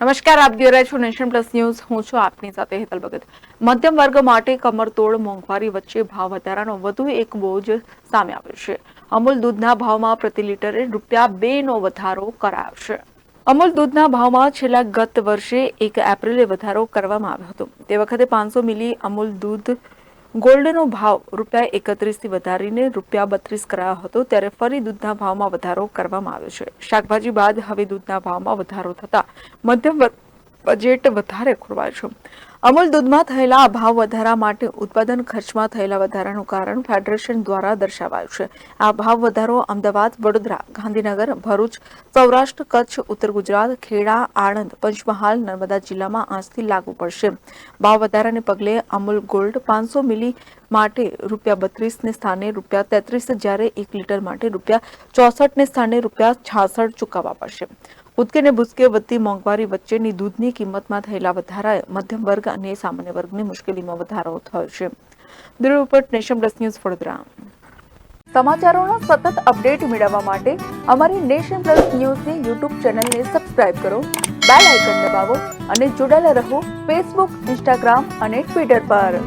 નમસ્કાર, આપ જોઈ રહ્યા છો નેશન પ્લસ ન્યૂઝ. હું છું આપની સાથે હેતલ ભગત. મધ્યમ વર્ગ માટે કમરતોડ મોંઘવારી વચ્ચે ભાવ વધારાનો વધુ એક બોજ સામે આવ્યો છે. અમૂલ દૂધના ભાવમાં પ્રતિ લીટરે ₹2 નો વધારો કરાયો છે. અમૂલ દૂધના ભાવમાં છેલ્લા ગત વર્ષે 1 એપ્રિલે વધારો કરવામાં આવ્યો હતો. તે વખતે 500 મિલી અમૂલ દૂધ ગોલ્ડનો ભાવ ₹31 થી વધારીને ₹32 કરાયો હતો. ત્યારે ફરી દૂધના ભાવમાં વધારો કરવામાં આવ્યો છે. શાકભાજી બાદ હવે દૂધના ભાવમાં વધારો થતા મધ્યમ બજેટ વધારે ખોરવાયું છે. અમૂલ દૂધમાં થયેલા ભાવ વધારા માટે ઉત્પાદન ખર્ચમાં થયેલા વધારાનું કારણ ફેડરેશન દ્વારા દર્શાવાયું છે. આ ભાવ વધારો અમદાવાદ, વડોદરા, ગાંધીનગર, ભરૂચ, સૌરાષ્ટ્ર, કચ્છ, ઉત્તર ગુજરાત, ખેડા, આણંદ, પંચમહાલ, નર્મદા જિલ્લામાં આજથી લાગુ પડશે. ભાવ વધારાને પગલે અમૂલ ગોલ્ડ 500 મિલી માટે ₹32 ને સ્થાને ₹33, જ્યારે 1 લીટર માટે ₹64 ને સ્થાને ₹66 ચૂકવવા પડશે. ઉદકે ને ભૂસકે વધતી મોંઘવારી વચ્ચેની દૂધની કિંમતમાં થયેલા વધારાએ મધ્યમ વર્ગ અને સામાન્ય વર્ગની મુશ્કેલીમાં વધારો થયો છે. Bureau report, nation plus news, Vadodara. સમાચારોનો સતત અપડેટ મેળવવા માટે અમારી નેશન પ્લસ ન્યૂઝની યુટ્યુબ ચેનલને સબસ્ક્રાઇબ કરો, બેલ આઇકન દબાવો અને જોડાયેલા રહો ફેસબુક, ઇન્સ્ટાગ્રામ અને ટ્વિટર પર.